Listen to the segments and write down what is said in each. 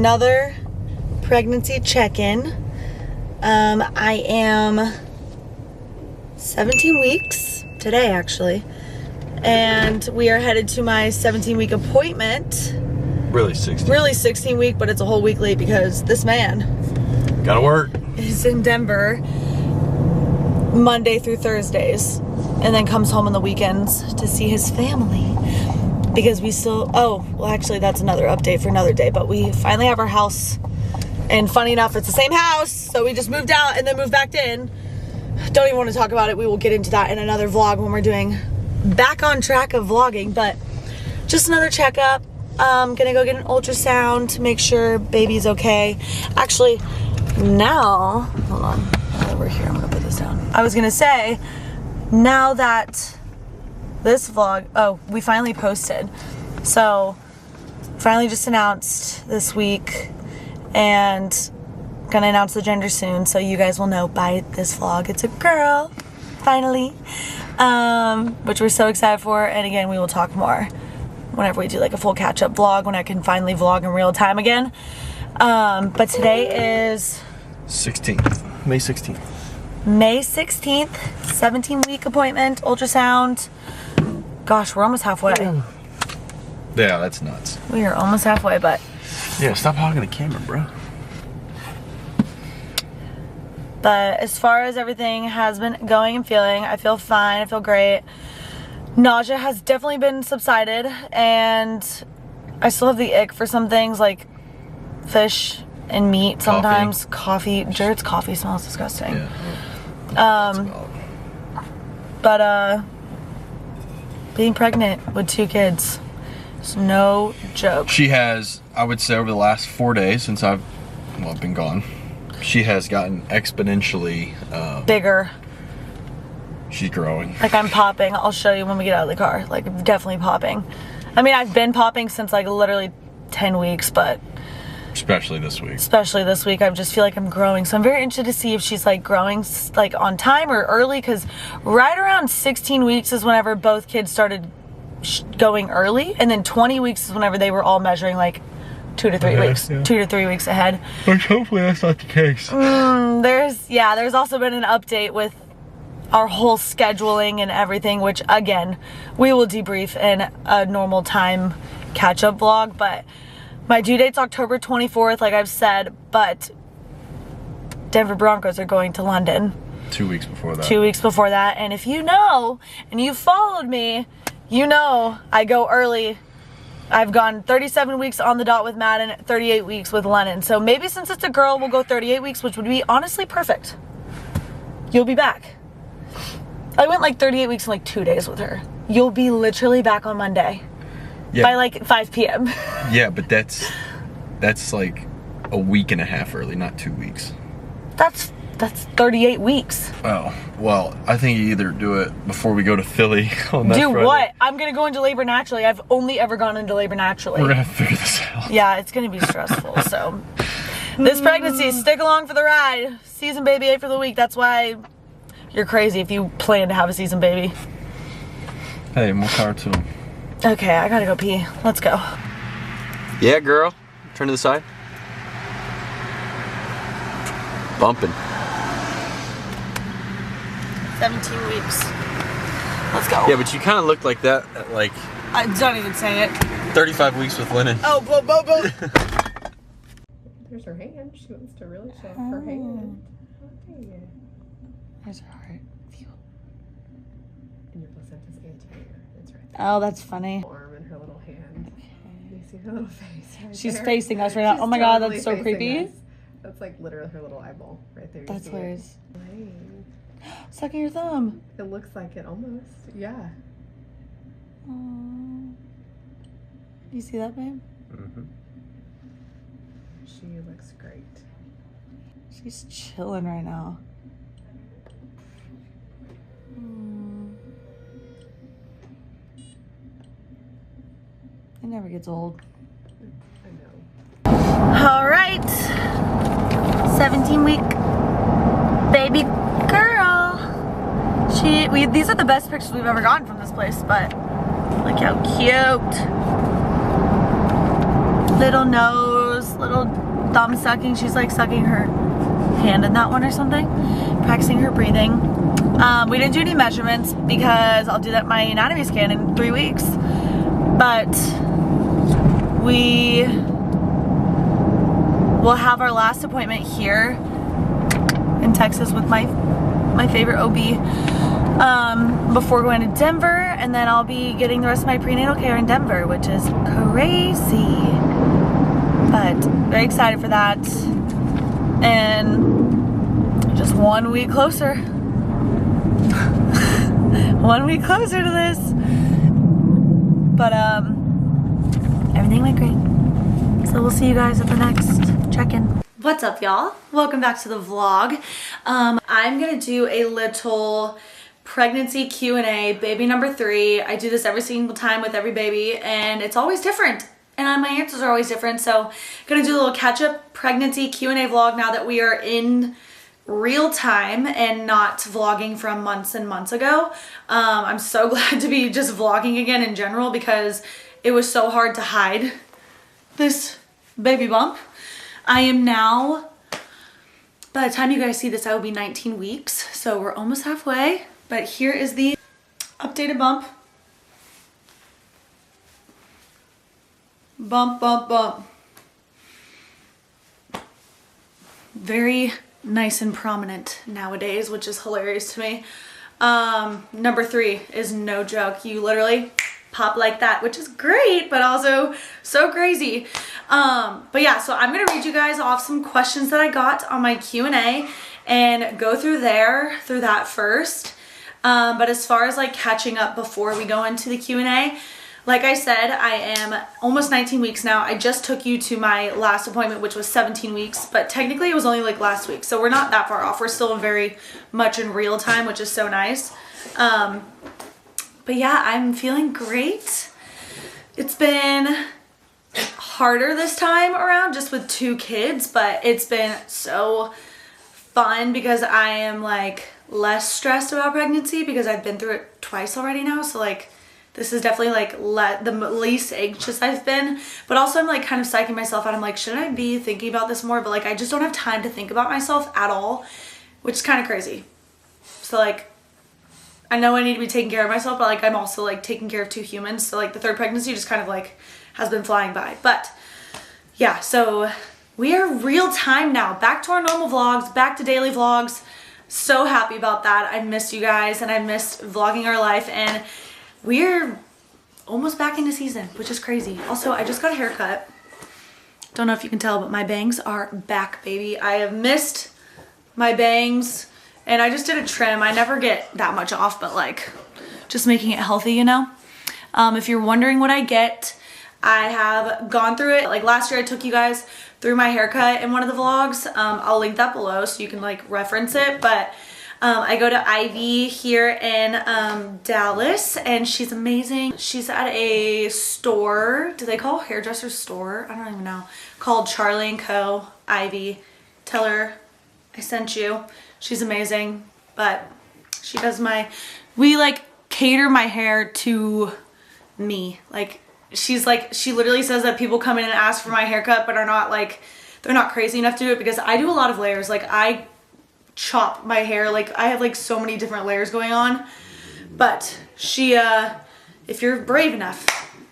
another pregnancy check-in. I am 17 weeks today, actually, and we are headed to my 17-week appointment. Really 16. Really 16 week, but it's a whole week late because this man Gotta work. is in Denver Monday through Thursdays, and then comes home on the weekends to see his family. Because we still, oh, well actually that's another update for another day, but we finally have our house, and funny enough, it's the same house, so we just moved out and then moved back in. Don't even want to talk about it. We will get into that in another vlog when we're doing back on track of vlogging, but just another checkup. I'm gonna go get an ultrasound to make sure baby's okay. Actually, now, hold on, over here, I'm gonna put this down. I was gonna say, now that this vlog, oh, we finally posted. So, finally just announced this week, and gonna announce the gender soon, so you guys will know by this vlog it's a girl, finally. Which we're so excited for, and again, we will talk more whenever we do like a full catch-up vlog, when I can finally vlog in real time again. But today is... 16th. May 16th. May 16th, 17-week appointment, ultrasound. Gosh, we're almost halfway. Yeah, that's nuts. We are almost halfway, but... Yeah, stop hogging the camera, bro. But as far as everything has been going and feeling, I feel fine, I feel great. Nausea has definitely been subsided, and I still have the ick for some things like fish and meat sometimes. Coffee. Jared's coffee smells disgusting. Yeah. But being pregnant with 2 kids is no joke. She has, I would say, over the last 4 days since I've been gone, she has gotten exponentially bigger. She's growing. Like, I'm popping. I'll show you when we get out of the car. Like, I'm definitely popping. I mean, I've been popping since like literally 10 weeks, but especially this week. Especially this week, I just feel like I'm growing. So I'm very interested to see if she's like growing like on time or early, because right around 16 weeks is whenever both kids started going early, and then 20 weeks is whenever they were all measuring like 2 to 3 weeks. Yeah. 2 to 3 weeks ahead. Which hopefully that's not the case. There's also been an update with our whole scheduling and everything, which again, we will debrief in a normal time catch-up vlog, but my due date's October 24th, like I've said, but Denver Broncos are going to London. 2 weeks before that. 2 weeks before that, and if you know, and you followed me, you know I go early. I've gone 37 weeks on the dot with Madden, 38 weeks with Lennon, so maybe since it's a girl, we'll go 38 weeks, which would be honestly perfect. You'll be back. I went like 38 weeks in like 2 days with her. You'll be literally back on Monday. Yeah. By like 5 p.m. Yeah, but that's like a week and a half early, not 2 weeks. That's 38 weeks. Oh, well, I think you either do it before we go to Philly on that Do Friday. what? I'm going to go into labor naturally. I've only ever gone into labor naturally. We're going to have to figure this out. Yeah, it's going to be stressful, so. This pregnancy, stick along for the ride. Season baby 8 for the week. That's why you're crazy if you plan to have a season baby. Hey, more power to him. Okay, I gotta go pee. Let's go. Yeah, girl. Turn to the side. Bumping. 17 weeks. Let's go. Yeah, but you kind of look like that at like... Don't even say it. 35 weeks with Lennon. Oh, There's her hand. She wants to really show off her hand. Okay. There's her heart. And your placenta's anterior. That's right. Oh, that's funny. Arm and her little hand. Okay. You see her little face right She's there? facing us right now. Oh my god, that's so creepy. Us. That's like literally her little eyeball right there. That's hilarious. Right. Sucking your thumb. It looks like it almost. Yeah. Aww. You see that, babe? Mm-hmm. She looks great. She's chilling right now. It never gets old. I know. All right. 17-week baby girl. These are the best pictures we've ever gotten from this place, but look how cute. Little nose, little thumb sucking. She's like sucking her hand in that one or something, practicing her breathing. We didn't do any measurements because I'll do that in my anatomy scan in 3 weeks, but we will have our last appointment here in Texas with my favorite OB before going to Denver, and then I'll be getting the rest of my prenatal care in Denver, which is crazy, but very excited for that. And just 1 week closer. 1 week closer to this. But everything went great. So we'll see you guys at the next check-in. What's up, y'all? Welcome back to the vlog. I'm gonna do a little pregnancy Q&A, baby number 3. I do this every single time with every baby, and it's always different. And my answers are always different, so gonna do a little catch-up pregnancy Q&A vlog now that we are in real time and not vlogging from months and months ago. I'm so glad to be just vlogging again in general because it was so hard to hide this baby bump. I am now, by the time you guys see this, I will be 19 weeks, so we're almost halfway, but here is the updated bump. Bump, bump, bump. Very nice and prominent nowadays, which is hilarious to me. Number 3 is no joke. You literally pop like that, which is great, but also so crazy. But yeah, so I'm gonna read you guys off some questions that I got on my Q&A and go through that first. But as far as like catching up before we go into the Q&A, like I said, I am almost 19 weeks now. I just took you to my last appointment, which was 17 weeks, but technically it was only like last week. So we're not that far off. We're still very much in real time, which is so nice. But yeah, I'm feeling great. It's been harder this time around just with 2 kids, but it's been so fun because I am like less stressed about pregnancy because I've been through it twice already now. So like, this is definitely like the least anxious I've been, but also I'm like kind of psyching myself out. I'm like, shouldn't I be thinking about this more? But like, I just don't have time to think about myself at all, which is kind of crazy. So like, I know I need to be taking care of myself, but like, I'm also like taking care of 2 humans. So like the 3rd pregnancy just kind of like has been flying by. But yeah, so we are real time now, back to our normal vlogs, back to daily vlogs. So happy about that. I missed you guys and I missed vlogging our life, and we're almost back into season, which is crazy. Also, I just got a haircut. Don't know if you can tell, but my bangs are back, baby. I have missed my bangs, and I just did a trim. I never get that much off, but like, just making it healthy, you know? If you're wondering what I get, I have gone through it. Like last year, I took you guys through my haircut in one of the vlogs. I'll link that below so you can like reference it, but I go to Ivy here in Dallas, and she's amazing. She's at a store, do they call hairdresser store? I don't even know. Called Charlie & Co. Ivy. Tell her I sent you. She's amazing, but she does we like cater my hair to me. Like she literally says that people come in and ask for my haircut, but are not like, they're not crazy enough to do it because I do a lot of layers. Like I chop my hair, like I have like so many different layers going on, but she if you're brave enough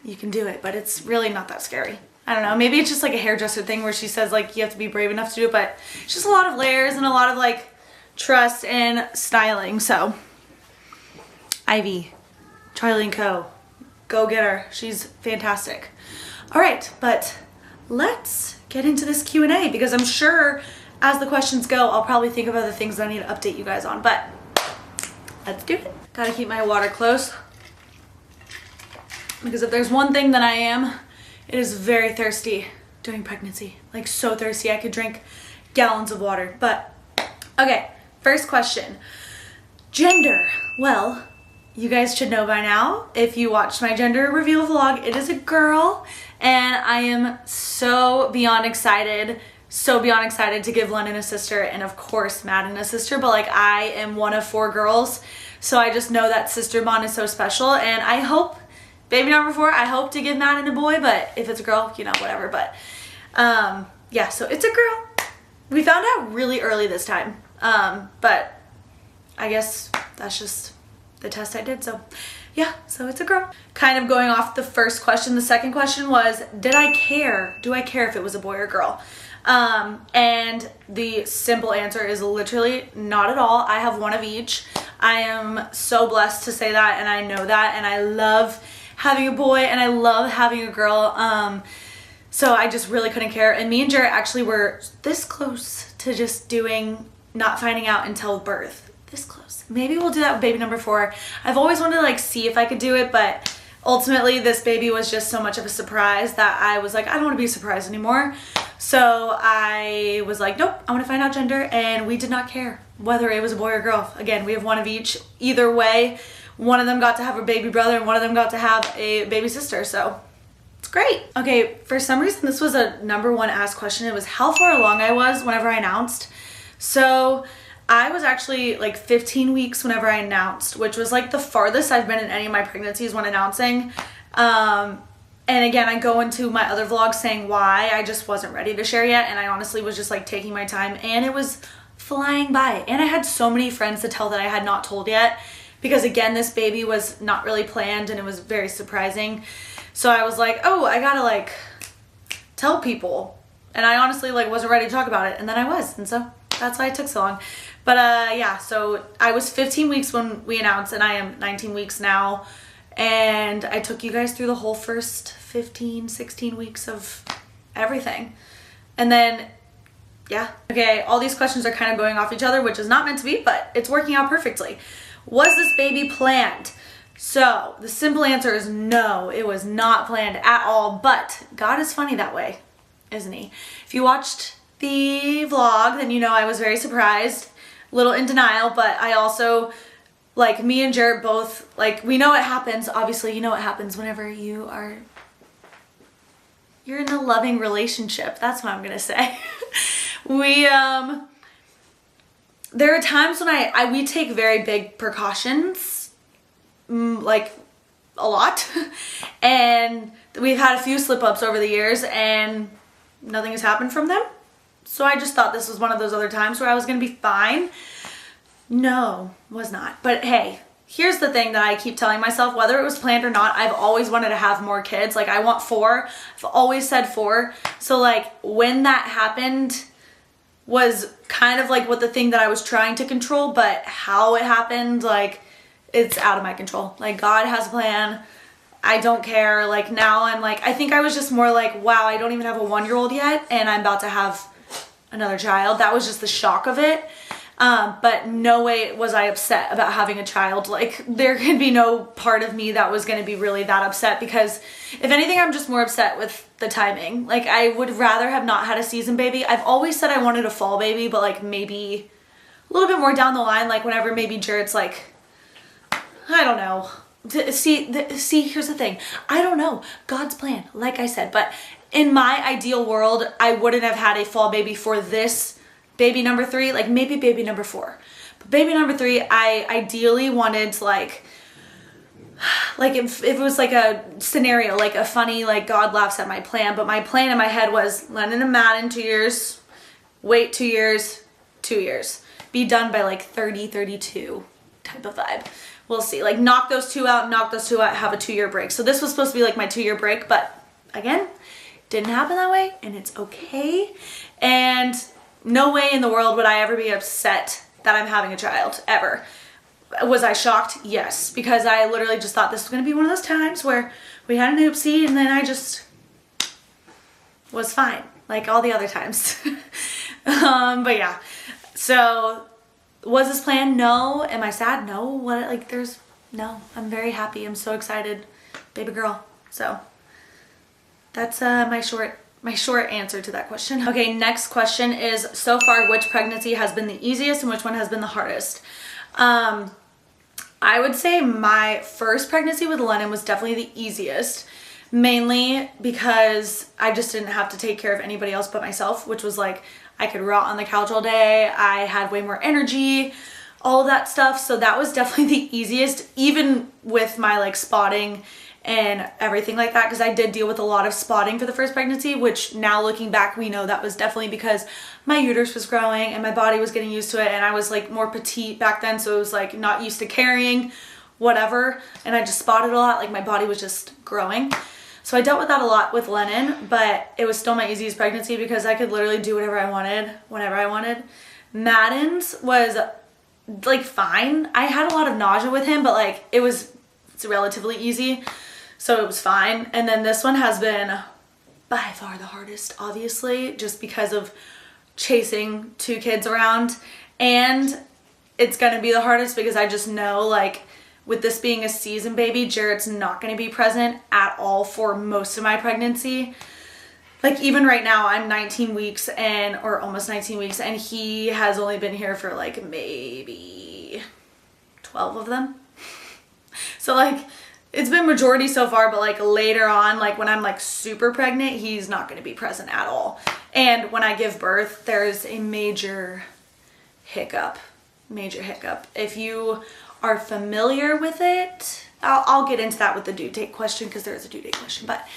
you can do it, but it's really not that scary. I don't know, maybe it's just like a hairdresser thing where she says like you have to be brave enough to do it, but it's just a lot of layers and a lot of like trust and styling. So Ivy, Charlie & Co, go get her, she's fantastic. All right, but let's get into this Q&A because I'm sure as the questions go, I'll probably think of other things that I need to update you guys on, but let's do it. Gotta keep my water close because if there's one thing that I am, it is very thirsty during pregnancy. Like so thirsty, I could drink gallons of water. But okay, first question. Gender. Well, you guys should know by now, if you watched my gender reveal vlog, it is a girl, and I am so beyond excited to give Lennon a sister, and of course Madden a sister, but like I am one of 4 girls, so I just know that sister bond is so special, and I hope, baby number 4, I hope to give Madden a boy, but if it's a girl, you know, whatever. But yeah, so it's a girl. We found out really early this time, but I guess that's just the test I did. So yeah, so it's a girl. Kind of going off the first question, the second question was, did I care? Do I care if it was a boy or girl? And the simple answer is literally not at all. I have one of each. I am so blessed to say that, and I know that, and I love having a boy and I love having a girl. So I just really couldn't care. And me and Jarrett actually were this close to just not finding out until birth. This close. Maybe we'll do that with baby number 4. I've always wanted to like see if I could do it, but ultimately this baby was just so much of a surprise that I was like, I don't want to be surprised anymore. So I was like, nope, I want to find out gender, and we did not care whether it was a boy or girl. Again, we have one of each. Either way, one of them got to have a baby brother and one of them got to have a baby sister, so it's great. Okay, for some reason this was a number 1 asked question. It was how far along I was whenever I announced. So I was actually like 15 weeks whenever I announced, which was like the farthest I've been in any of my pregnancies when announcing. And again, I go into my other vlogs saying why I just wasn't ready to share yet, and I honestly was just like taking my time, and it was flying by. And I had so many friends to tell that I had not told yet, because again, this baby was not really planned and it was very surprising. So I was like, oh, I gotta like tell people. And I honestly like wasn't ready to talk about it, and then I was, and so that's why it took so long. But yeah, so I was 15 weeks when we announced, and I am 19 weeks now. And I took you guys through the whole first 15, 16 weeks of everything. And then, yeah. Okay, all these questions are kind of going off each other, which is not meant to be, but it's working out perfectly. Was this baby planned? So the simple answer is no, it was not planned at all, but God is funny that way, isn't he? If you watched the vlog, then you know I was very surprised, a little in denial, but I also, like, me and Jarrett both, like, we know what happens. Obviously, you know what happens whenever you're in a loving relationship. That's what I'm gonna say. There are times when we take very big precautions, like a lot, and we've had a few slip-ups over the years and nothing has happened from them. So I just thought this was one of those other times where I was gonna be fine. No, was not. But hey, here's the thing that I keep telling myself, whether it was planned or not, I've always wanted to have more kids. Like, I want 4. I've always said 4. So like when that happened was kind of like what the thing that I was trying to control, but how it happened, like, it's out of my control. Like, God has a plan. I don't care. Like, now I'm like, I think I was just more like, wow, I don't even have a 1-year-old yet, and I'm about to have another child. That was just the shock of it. But no way was I upset about having a child. Like, there could be no part of me that was going to be really that upset, because if anything, I'm just more upset with the timing. Like, I would rather have not had a season baby. I've always said I wanted a fall baby, but like maybe a little bit more down the line, like whenever maybe Jarrett's like, I don't know. See, here's the thing. I don't know. God's plan, like I said, but in my ideal world, I wouldn't have had a fall baby for this baby number 3, like maybe baby number 4. But baby number 3, I ideally wanted to like if it was like a scenario, like a funny, like God laughs at my plan, but my plan in my head was Lennon and Matt in 2 years, wait 2 years, 2 years. Be done by like 30, 32 type of vibe. We'll see. Like, knock those 2 out, have a 2-year break. So this was supposed to be like my 2-year break, but again, didn't happen that way, and it's okay. And no way in the world would I ever be upset that I'm having a child, ever. Was I shocked? Yes, because I literally just thought this was going to be one of those times where we had an oopsie and then I just was fine, like all the other times. But yeah, so was this planned? No. Am I sad? No. What? Like, no. I'm very happy. I'm so excited, baby girl. So that's my short answer to that question. Okay, next question is, so far, which pregnancy has been the easiest and which one has been the hardest? I would say my first pregnancy with Lennon was definitely the easiest, mainly because I just didn't have to take care of anybody else but myself, which was like, I could rot on the couch all day. I had way more energy, all of that stuff. So that was definitely the easiest, even with my like spotting and everything like that, because I did deal with a lot of spotting for the first pregnancy, which now looking back, we know that was definitely because my uterus was growing and my body was getting used to it, and I was like more petite back then, so it was like not used to carrying whatever, and I just spotted a lot, like my body was just growing. So I dealt with that a lot with Lennon, but it was still my easiest pregnancy because I could literally do whatever I wanted, whenever I wanted. Madden's was like fine. I had a lot of nausea with him, but like it's relatively easy, so it was fine. And then this one has been by far the hardest, obviously, just because of chasing 2 kids around, and it's gonna be the hardest because I just know, like, with this being a season baby, Jarrett's not gonna be present at all for most of my pregnancy. Like, even right now, I'm 19 weeks or almost 19 weeks, and he has only been here for like maybe 12 of them. So like, it's been majority so far, but like later on, like when I'm like super pregnant, he's not going to be present at all. And when I give birth, there's a major hiccup. If you are familiar with it, I'll get into that with the due date question, because there is a due date question. But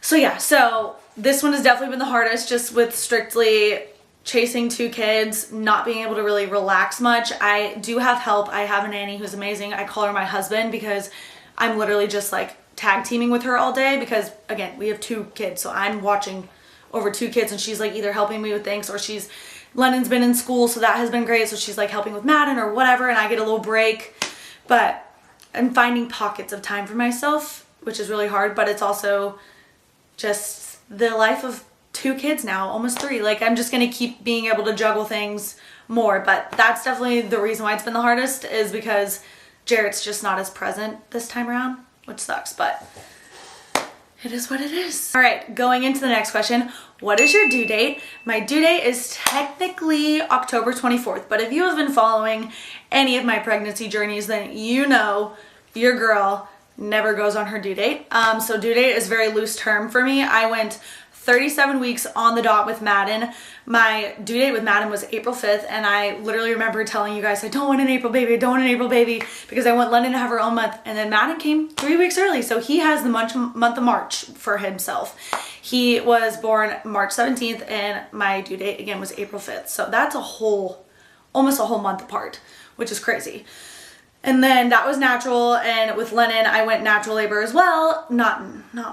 so yeah, so this one has definitely been the hardest, just with strictly chasing 2 kids, not being able to really relax much. I do have help. I have a nanny who's amazing. I call her my husband because I'm literally just like tag teaming with her all day, because again, we have 2 kids, so I'm watching over 2 kids, and she's like either helping me with things, or London's been in school, so that has been great, so she's like helping with Madden or whatever, and I get a little break. But I'm finding pockets of time for myself, which is really hard, but it's also just the life of 2 kids now, almost 3. Like, I'm just gonna keep being able to juggle things more, but that's definitely the reason why it's been the hardest, is because Jarrett's just not as present this time around, which sucks, but it is what it is. All right, going into the next question, what is your due date? My due date is technically October 24th, but if you have been following any of my pregnancy journeys, then you know your girl never goes on her due date. So due date is a very loose term for me. I went 37 weeks on the dot with Madden. My due date with Madden was April 5th, and I literally remember telling you guys, I don't want an April baby, I don't want an April baby, because I want London to have her own month, and then Madden came 3 weeks early, so he has the month of March for himself. He was born March 17th, and my due date again was April 5th, so that's almost a whole month apart, which is crazy. And then that was natural, and with Lennon, I went natural labor as well. Not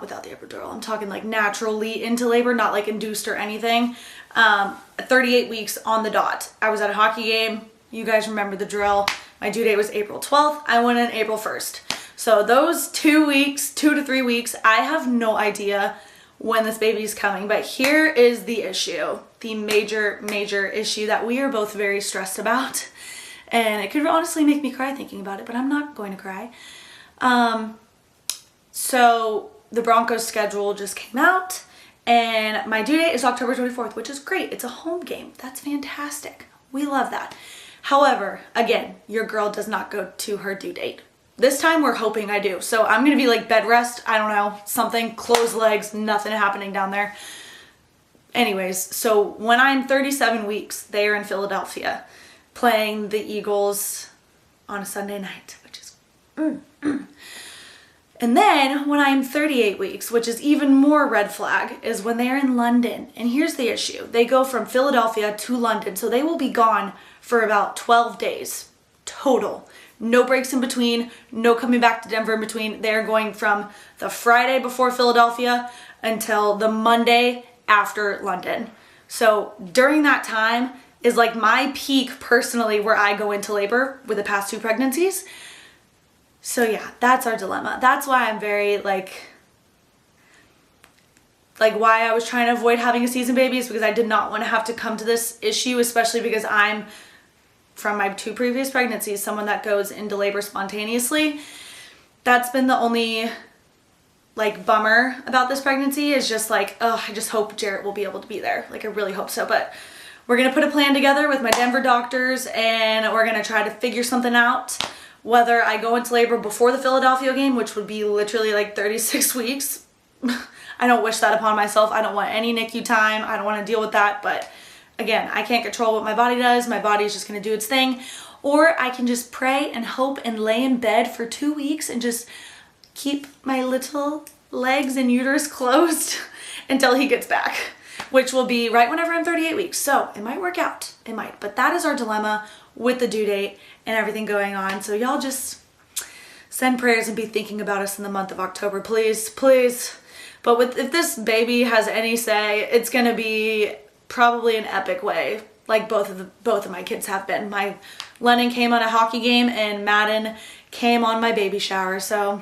without the epidural. I'm talking like naturally into labor, not like induced or anything. 38 weeks on the dot. I was at a hockey game. You guys remember the drill. My due date was April 12th. I went in April 1st. So those 2 weeks, 2 to 3 weeks, I have no idea when this baby's coming. But here is the issue, the major issue that we are both very stressed about. And it could honestly make me cry thinking about it, but I'm not going to cry. So the Broncos schedule just came out, and my due date is October 24th, which is great. It's a home game. That's fantastic. We love that. However, again, your girl does not go to her due date. This time we're hoping I do. So I'm going to be like bed rest. I don't know, something, closed legs, nothing happening down there. Anyways, so when I'm 37 weeks, they are in Philadelphia, playing the Eagles on a Sunday night, which is And then when I'm 38 weeks, which is even more red flag, is when they're in London. And here's the issue. They go from Philadelphia to London, so they will be gone for about 12 days total. No breaks in between, no coming back to Denver in between. They're going from the Friday before Philadelphia until the Monday after London. So during that time is like my peak personally where I go into labor with the past 2 pregnancies. So yeah, that's our dilemma. That's why I'm very like why I was trying to avoid having a season baby, is because I did not want to have to come to this issue, especially because I'm, from my 2 previous pregnancies, someone that goes into labor spontaneously. That's been the only like bummer about this pregnancy, is just like, oh, I just hope Jarrett will be able to be there. Like, I really hope so. But we're going to put a plan together with my Denver doctors, and we're going to try to figure something out. Whether I go into labor before the Philadelphia game, which would be literally like 36 weeks. I don't wish that upon myself. I don't want any NICU time. I don't want to deal with that. But again, I can't control what my body does. My body is just going to do its thing. Or I can just pray and hope and lay in bed for 2 weeks and just keep my little legs and uterus closed until he gets back, which will be right whenever I'm 38 weeks. So it might work out, it might, but that is our dilemma with the due date and everything going on. So y'all just send prayers and be thinking about us in the month of October, please, please. But if this baby has any say, it's gonna be probably an epic way, like both of my kids have been. My Lennon came on a hockey game and Madden came on my baby shower. So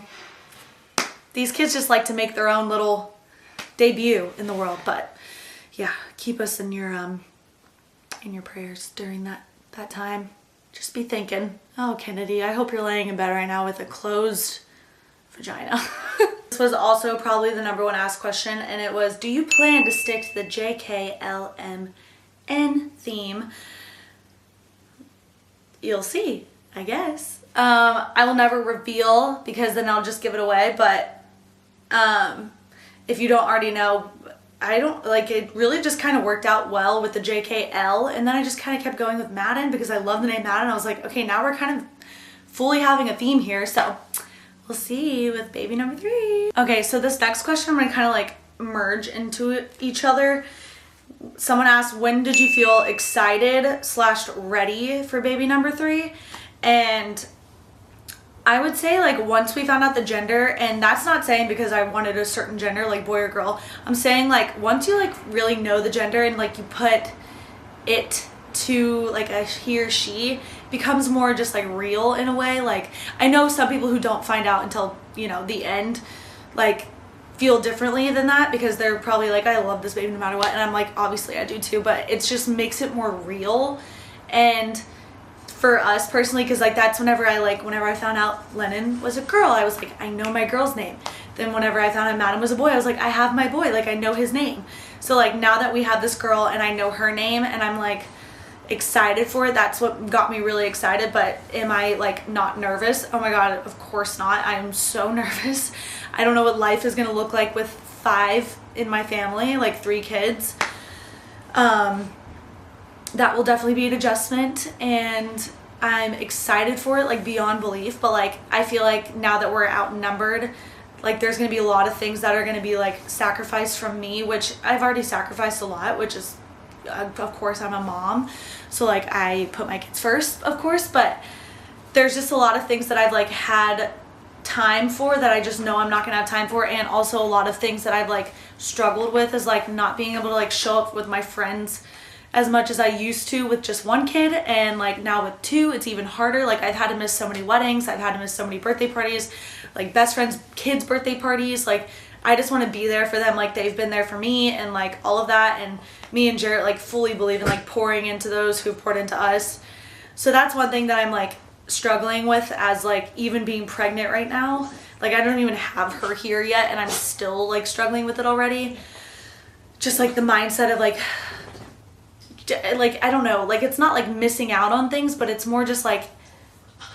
these kids just like to make their own little debut in the world. But yeah, keep us in your prayers during that time. Just be thinking, oh, Kennedy, I hope you're laying in bed right now with a closed vagina. This was also probably the #1 asked question, and it was, do you plan to stick to the JKLMN theme? You'll see, I guess. I will never reveal because then I'll just give it away, but if you don't already know, it really just kind of worked out well with the JKL, and then I just kind of kept going with Madden because I love the name Madden. I was like, okay, now we're kind of fully having a theme here, so we'll see with baby #3. Okay, so this next question I'm gonna kind of like merge into each other. Someone asked, when did you feel excited/ready for baby #3? And I would say like once we found out the gender, and that's not saying because I wanted a certain gender, like boy or girl. I'm saying like once you like really know the gender and like you put it to like a he or she, becomes more just like real in a way. Like I know some people who don't find out until, you know, the end, like feel differently than that because they're probably like, I love this baby no matter what, and I'm like, obviously I do too, but it just makes it more real. And for us personally, because like that's whenever I found out Lennon was a girl, I was like, I know my girl's name. Then whenever I found out Madden was a boy, I was like, I have my boy, like I know his name. So like now that we have this girl and I know her name and I'm like excited for it, that's what got me really excited. But am I like not nervous? Oh my god, of course not. I am so nervous. I don't know what life is gonna look like with 5 in my family, like 3 kids. That will definitely be an adjustment, and I'm excited for it like beyond belief. But like I feel like now that we're outnumbered, like there's gonna be a lot of things that are gonna be like sacrificed from me, which I've already sacrificed a lot, which is of course I'm a mom, so like I put my kids first, of course, but there's just a lot of things that I've like had time for that I just know I'm not gonna have time for. And also a lot of things that I've like struggled with is like not being able to like show up with my friends as much as I used to with just 1 kid, and like now with 2 it's even harder. Like I've had to miss so many weddings, I've had to miss so many birthday parties, like best friends kids birthday parties. Like I just want to be there for them like they've been there for me, and like all of that. And me and Jarrett like fully believe in like pouring into those who've poured into us. So that's one thing that I'm like struggling with, as like even being pregnant right now. Like I don't even have her here yet and I'm still like struggling with it already. Just like the mindset of like I don't know, like it's not like missing out on things, but it's more just like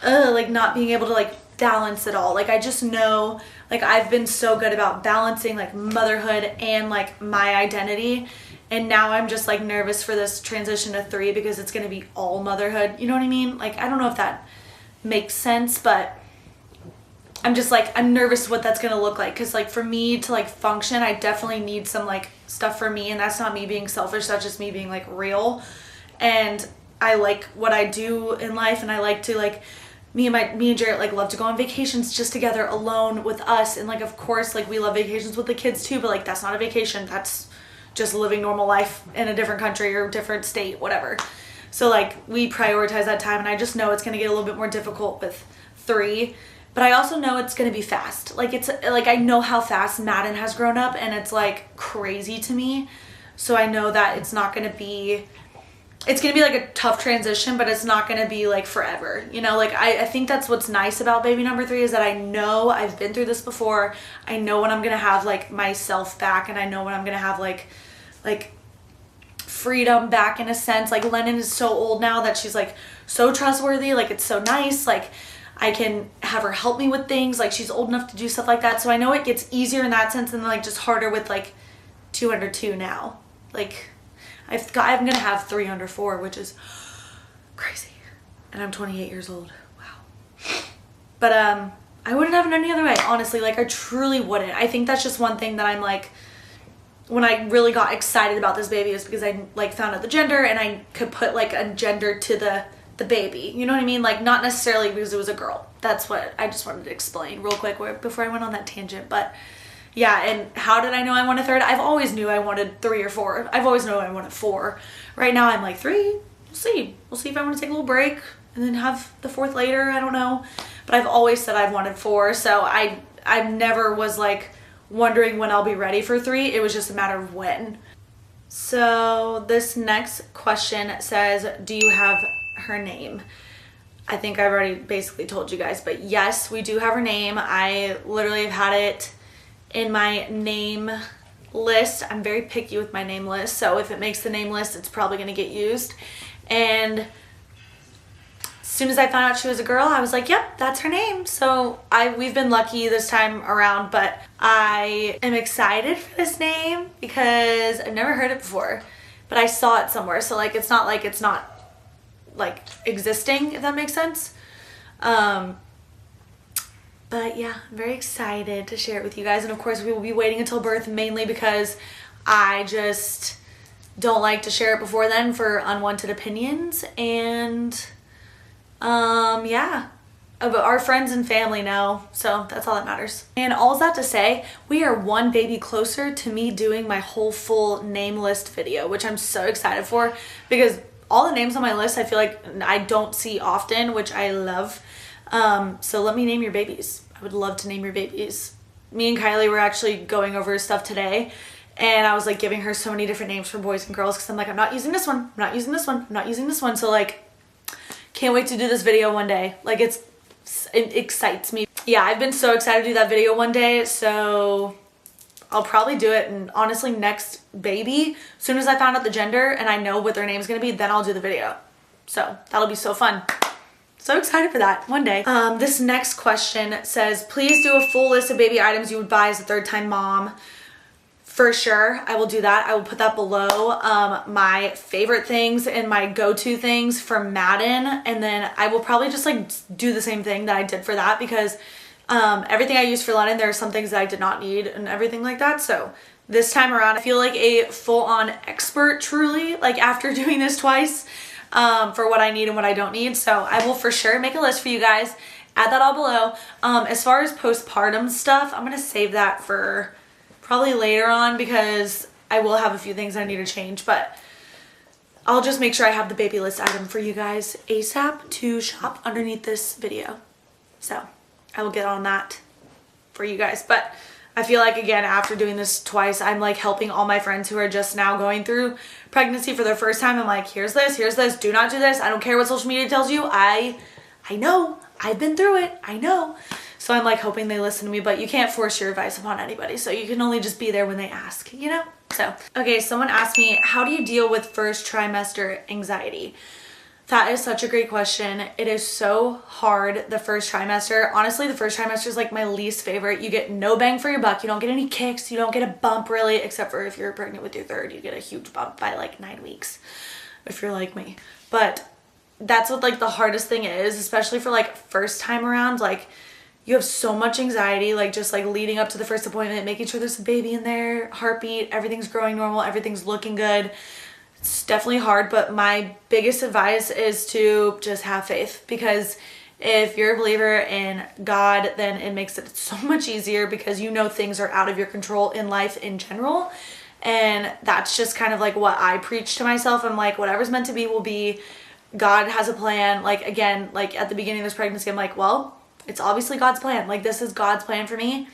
like not being able to like balance it all. Like I just know like I've been so good about balancing like motherhood and like my identity, and now I'm just like nervous for this transition to 3 because it's gonna be all motherhood, you know what I mean? Like I don't know if that makes sense, but I'm just like, I'm nervous what that's gonna look like, because like for me to like function, I definitely need some like stuff for me, and that's not me being selfish, that's just me being like real. And I like what I do in life, and I like to like me and Jarrett like love to go on vacations just together alone with us, and like of course like we love vacations with the kids too, but like that's not a vacation, that's just living normal life in a different country or different state, whatever. So like we prioritize that time, and I just know it's gonna get a little bit more difficult with 3. But I also know it's gonna be fast. Like it's like I know how fast Madden has grown up, and it's like crazy to me. So I know that it's not gonna be, it's gonna be like a tough transition, but it's not gonna be like forever. You know, like I think that's what's nice about baby #3 is that I know I've been through this before. I know when I'm gonna have like myself back, and I know when I'm gonna have like freedom back in a sense. Like Lennon is so old now that she's like so trustworthy. Like it's so nice. Like I can have her help me with things. Like she's old enough to do stuff like that. So I know it gets easier in that sense, and then like just harder with like 2 under 2 now. Like I'm gonna have 3 under 4, which is crazy. And I'm 28 years old. Wow. But I wouldn't have it any other way, honestly. Like, I truly wouldn't. I think that's just one thing that I'm like, when I really got excited about this baby is because I like found out the gender and I could put like a gender to the baby. You know what I mean? Like, not necessarily because it was a girl. That's what I just wanted to explain real quick before I went on that tangent. But yeah, and how did I know I wanted 3rd? I've always knew I wanted 3 or 4. I've always known I wanted 4. Right now I'm like 3. We'll see. We'll see if I want to take a little break and then have the 4th later. I don't know. But I've always said I've wanted 4. So I never was like wondering when I'll be ready for 3. It was just a matter of when. So this next question says, do you have her name? I think I've already basically told you guys, but yes, we do have her name. I literally have had it in my name list. I'm very picky with my name list, so if it makes the name list, it's probably going to get used. And as soon as I found out she was a girl, I was like, yep, that's her name. So we've been lucky this time around, but I am excited for this name because I've never heard it before, but I saw it somewhere. So like, it's not like existing, if that makes sense. But yeah, I'm very excited to share it with you guys. And of course we will be waiting until birth, mainly because I just don't like to share it before then for unwanted opinions. And yeah, but our friends and family know, so that's all that matters. And all that to say, we are one baby closer to me doing my whole full name list video, which I'm so excited for, because all the names on my list I feel like I don't see often, which I love. So let me name your babies. I would love to name your babies. Me and Kylie were actually going over stuff today, and I was like giving her so many different names for boys and girls, because I'm like, I'm not using this one, I'm not using this one, I'm not using this one. So like, can't wait to do this video one day. Like, it excites me. Yeah, I've been so excited to do that video one day, so I'll probably do it. And honestly, next baby, as soon as I found out the gender and I know what their name's gonna be, then I'll do the video. So that'll be so fun. So excited for that one day. This next question says, please do a full list of baby items you would buy as a 3rd-time mom. For sure, I will do that. I will put that below. My favorite things and my go-to things for Madden, and then I will probably just like do the same thing that I did for that, because everything I used for Lennon, there are some things that I did not need and everything like that. So this time around, I feel like a full-on expert, truly, like after doing this twice, for what I need and what I don't need. So I will for sure make a list for you guys. Add that all below. As far as postpartum stuff, I'm gonna save that for probably later on, because I will have a few things I need to change, but I'll just make sure I have the baby list item for you guys ASAP to shop underneath this video. So I will get on that for you guys. But I feel like, again, after doing this twice, I'm like helping all my friends who are just now going through pregnancy for their first time. I'm like, here's this, do not do this. I don't care what social media tells you. I know, I've been through it, I know. So I'm like hoping they listen to me, but you can't force your advice upon anybody. So you can only just be there when they ask, you know? So, okay, someone asked me, how do you deal with 1st trimester anxiety? That is such a great question. It is so hard, the 1st trimester. Honestly, the 1st trimester is like my least favorite. You get no bang for your buck. You don't get any kicks. You don't get a bump really, except for if you're pregnant with your 3rd, you get a huge bump by like 9 weeks, if you're like me. But that's what like the hardest thing is, especially for like first time around. Like, you have so much anxiety, like just like leading up to the first appointment, making sure there's a baby in there, heartbeat, everything's growing normal, everything's looking good. It's definitely hard, but my biggest advice is to just have faith, because if you're a believer in God, then it makes it so much easier, because you know things are out of your control in life in general. And that's just kind of like what I preach to myself. I'm like, whatever's meant to be will be. God has a plan. Like, again, like at the beginning of this pregnancy, I'm like, well, it's obviously God's plan. Like, this is God's plan for me.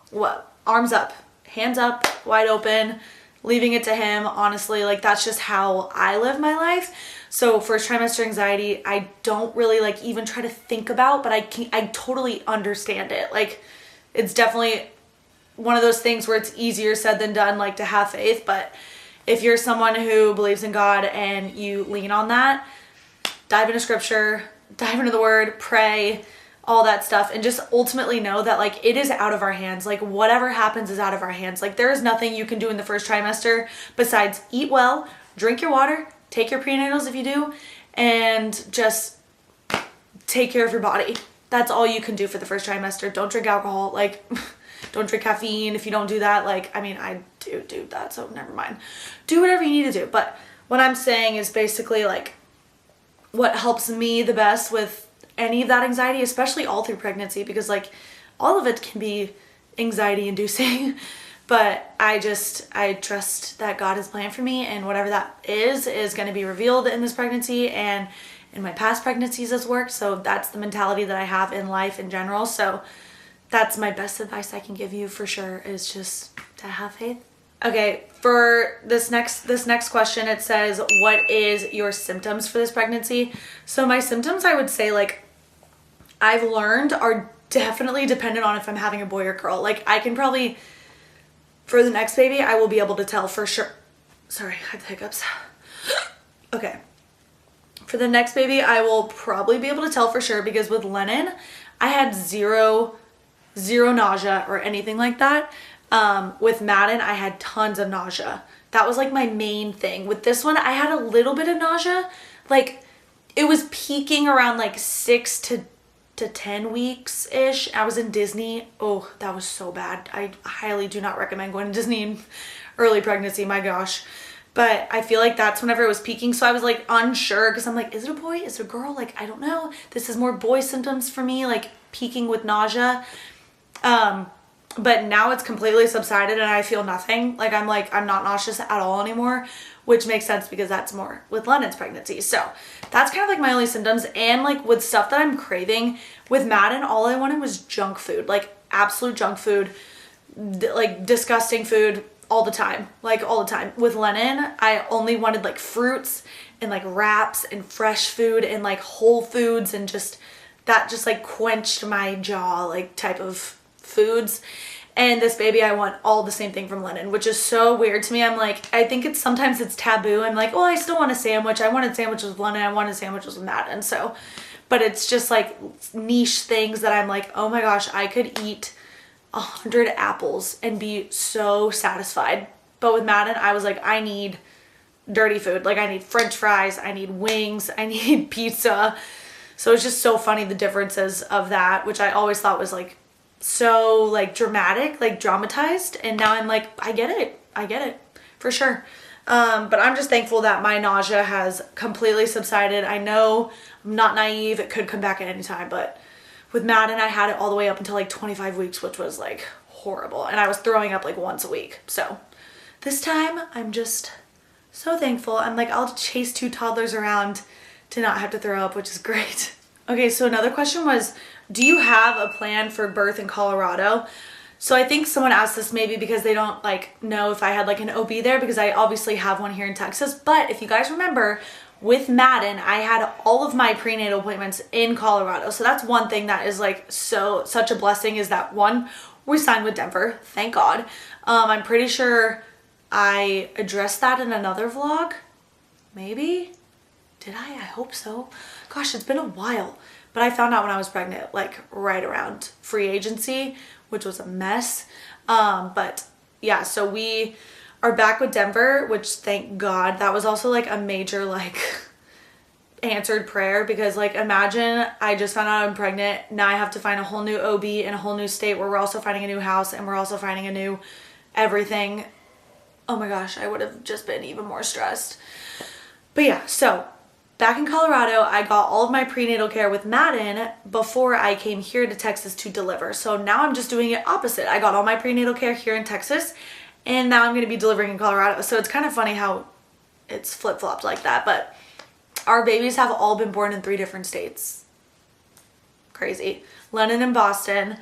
What? Arms up, hands up, wide open, leaving it to him. Honestly, like, that's just how I live my life. So 1st trimester anxiety, I don't really like even try to think about, but I totally understand it. Like, it's definitely one of those things where it's easier said than done, like, to have faith. But if you're someone who believes in God and you lean on that, dive into scripture, dive into the word, pray, all that stuff, and just ultimately know that like it is out of our hands. Like, whatever happens is out of our hands. Like, there is nothing you can do in the 1st trimester besides eat well, drink your water, take your prenatals if you do, and just take care of your body. that's all you can do for the first trimester. Don't drink alcohol. Like, don't drink caffeine. If you don't do that, like, I mean, I do that, so never mind. Do whatever you need to do. But what I'm saying is basically like what helps me the best with any of that anxiety, especially all through pregnancy, because like all of it can be anxiety inducing. But I trust that God has planned for me, and whatever that is going to be revealed in this pregnancy and in my past pregnancies has worked. So that's the mentality that I have in life in general. So that's my best advice I can give you for sure, is just to have faith. Okay, for this next question, it says, what is your symptoms for this pregnancy? So my symptoms, I would say, like, I've learned are definitely dependent on if I'm having a boy or girl. Like, I can probably, for the next baby, I will be able to tell for sure. Sorry, I have the hiccups. Okay. For the next baby, I will probably be able to tell for sure, because with Lennon, I had zero nausea or anything like that. With Madden, I had tons of nausea. That was like my main thing. With this one, I had a little bit of nausea. Like, it was peaking around like 6 to 10 weeks ish. I was in Disney. Oh, that was so bad. I highly do not recommend going to Disney in early pregnancy. My gosh. But I feel like that's whenever it was peaking. So I was like unsure, because I'm like, is it a boy? Is it a girl? Like, I don't know. This is more boy symptoms for me, like peaking with nausea. But now it's completely subsided and I feel nothing. Like, I'm not nauseous at all anymore, which makes sense because that's more with Lennon's pregnancy. So that's kind of like my only symptoms. And like with stuff that I'm craving, with Madden, all I wanted was junk food, like absolute junk food, like disgusting food all the time, like all the time. With Lennon, I only wanted like fruits and like wraps and fresh food and like whole foods, and just that just like quenched my jaw, like type of foods. And this baby, I want all the same thing from Lennon, which is so weird to me. I'm like, I think sometimes it's taboo. I'm like, oh, I still want a sandwich. I wanted sandwiches with Lennon. I wanted sandwiches with Madden. So, but it's just like niche things that I'm like, oh my gosh, I could eat 100 apples and be so satisfied. But with Madden, I was like, I need dirty food. Like, I need French fries. I need wings. I need pizza. So it's just so funny, the differences of that, which I always thought was like so like dramatic, like dramatized. And now I'm like, I get it for sure. But I'm just thankful that my nausea has completely subsided. I know I'm not naive. It could come back at any time, but with Madden, I had it all the way up until like 25 weeks, which was like horrible. And I was throwing up like once a week. So this time I'm just so thankful. I'm like, I'll chase 2 toddlers around to not have to throw up, which is great. Okay, so another question was, do you have a plan for birth in Colorado? So I think someone asked this maybe because they don't like know if I had like an OB there, because I obviously have one here in Texas. But if you guys remember, with Madden, I had all of my prenatal appointments in Colorado. So that's one thing that is like such a blessing, is that one, we signed with Denver, thank God. I'm pretty sure I addressed that in another vlog, maybe. Did I? I hope so. Gosh, it's been a while. But I found out when I was pregnant, like right around free agency, which was a mess. But yeah, so we are back with Denver, which thank God. That was also like a major like answered prayer, because like imagine I just found out I'm pregnant. Now I have to find a whole new OB in a whole new state where we're also finding a new house and we're also finding a new everything. Oh my gosh, I would have just been even more stressed. But yeah, so back in Colorado, I got all of my prenatal care with Madden before I came here to Texas to deliver. So now I'm just doing it opposite. I got all my prenatal care here in Texas, and now I'm going to be delivering in Colorado. So it's kind of funny how it's flip-flopped like that. But our babies have all been born in 3 different states. Crazy. Lennon in Boston,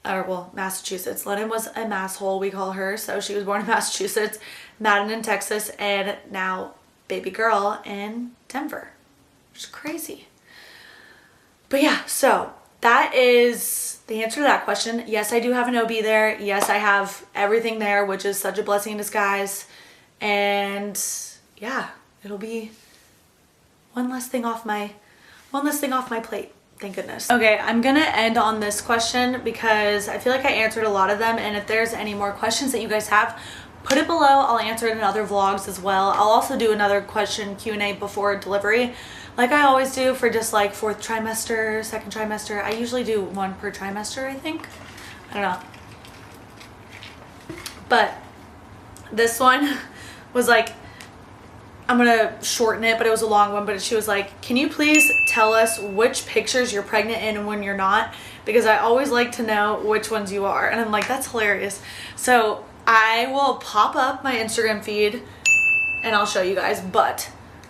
or well, Massachusetts. Lennon was a masshole, we call her. So she was born in Massachusetts, Madden in Texas, and now baby girl in Denver. Which is crazy. But yeah, so that is the answer to that question. Yes, I do have an OB there. Yes, I have everything there, which is such a blessing in disguise. And yeah, it'll be one less thing off my plate. Thank goodness. Okay, I'm gonna end on this question because I feel like I answered a lot of them, and if there's any more questions that you guys have, put it below. I'll answer it in other vlogs as well. I'll also do another question Q&A before delivery. like I always do for just like 4th trimester, 2nd trimester. I usually do 1 per trimester, I think. I don't know. But this one was like, I'm gonna shorten it, but it was a long one. But she was like, can you please tell us which pictures you're pregnant in and when you're not? Because I always like to know which ones you are. And I'm like, that's hilarious. So I will pop up my Instagram feed and I'll show you guys. But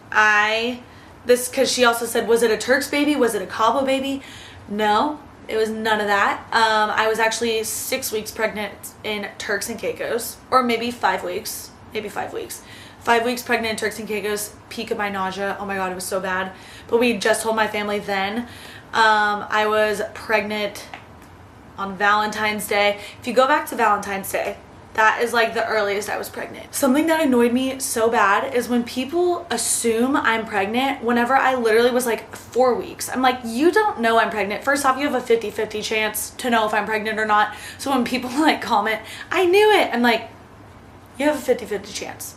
because she also said, was it a Turk's baby? Was it a Cabo baby? No, it was none of that. I was actually 6 weeks pregnant in Turks and Caicos, or maybe 5 weeks, 5 weeks. 5 weeks pregnant in Turks and Caicos, peak of my nausea. Oh my God, it was so bad. But we just told my family then. I was pregnant on Valentine's Day. If you go back to Valentine's Day, that is like the earliest I was pregnant. Something that annoyed me so bad is when people assume I'm pregnant whenever I literally was like 4 weeks. I'm like, you don't know I'm pregnant. First off, you have a 50-50 chance to know if I'm pregnant or not. So when people like comment, I knew it. I'm like, you have a 50-50 chance.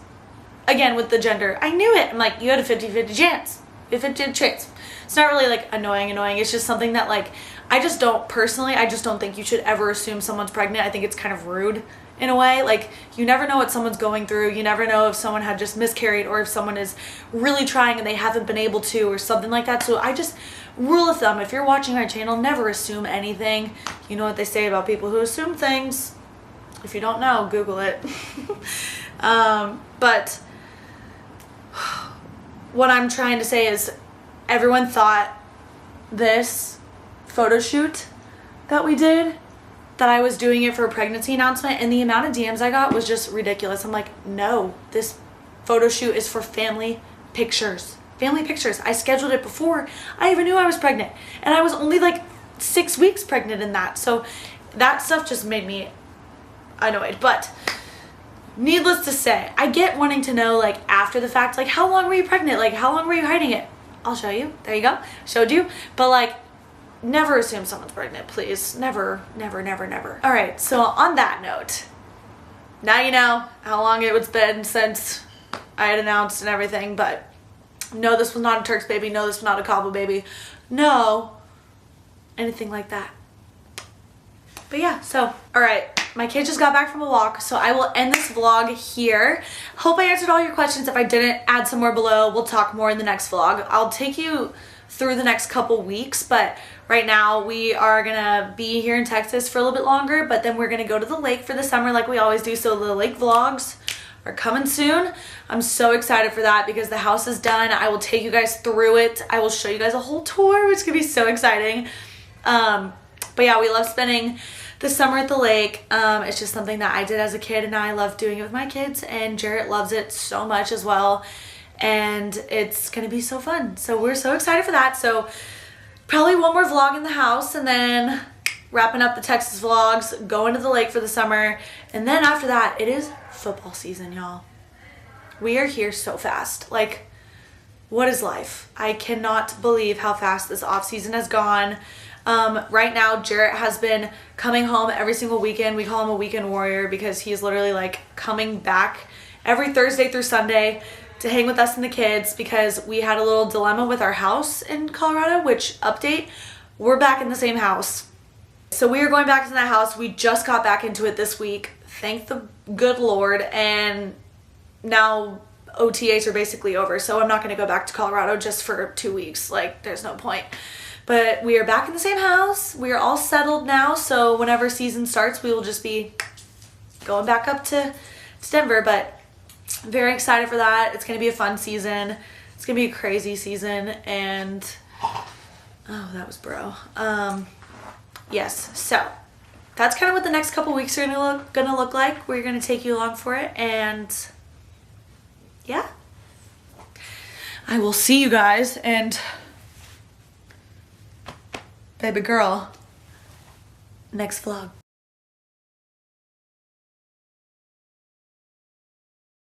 Again, with the gender, I knew it. I'm like, you had a 50-50 chance. You had a 50-50 chance. It's not really like annoying. It's just something that like, I just don't think you should ever assume someone's pregnant. I think it's kind of rude in a way. Like, you never know what someone's going through. You never know if someone had just miscarried or if someone is really trying and they haven't been able to or something like that. So I just, rule of thumb, if you're watching my channel, never assume anything. You know what they say about people who assume things. If you don't know, Google it. But what I'm trying to say is everyone thought this photo shoot that we did, that I was doing it for a pregnancy announcement, and the amount of DMs I got was just ridiculous. I'm like, no, this photo shoot is for family pictures. Family pictures. I scheduled it before I even knew I was pregnant, and I was only like 6 weeks pregnant in that. So that stuff just made me annoyed. But needless to say, I get wanting to know like after the fact, like how long were you pregnant? Like how long were you hiding it? I'll show you. There you go. Showed you. But like, never assume someone's pregnant, please. Never, never, never, never. All right, so on that note, now you know how long it's been since I had announced and everything, but no, this was not a Turk's baby. No, this was not a Cabo baby. No, anything like that. But yeah, so, all right. My kid just got back from a walk, so I will end this vlog here. Hope I answered all your questions. If I didn't, add some more below. We'll talk more in the next vlog. I'll take you through the next couple weeks, but right now we are gonna be here in Texas for a little bit longer, but then we're gonna go to the lake for the summer like we always do. So the lake vlogs are coming soon. I'm so excited for that because the house is done. I will take you guys through it. I will show you guys a whole tour, which is gonna be so exciting. But yeah, we love spending the summer at the lake. It's just something that I did as a kid, and now I love doing it with my kids, and Jarrett loves it so much as well, and it's gonna be so fun. So we're so excited for that. So probably one more vlog in the house, and then wrapping up the Texas vlogs, going to the lake for the summer, and then after that, it is football season, y'all. We are here so fast. Like, what is life? I cannot believe how fast this off season has gone. Right now, Jarrett has been coming home every single weekend. We call him a weekend warrior because he's literally like coming back every Thursday through Sunday to hang with us and the kids, because we had a little dilemma with our house in Colorado, which update, we're back in the same house. So we are going back to that house. We just got back into it this week. Thank the good Lord. And now OTAs are basically over. So I'm not going to go back to Colorado just for 2 weeks. Like, there's no point. But we are back in the same house. We are all settled now. So whenever season starts, we will just be going back up to Denver. But I'm very excited for that. It's going to be a fun season. It's going to be a crazy season. And, oh, that was bro. Yes. So that's kind of what the next couple weeks are gonna look like. We're going to take you along for it. And yeah, I will see you guys. And baby girl, next vlog.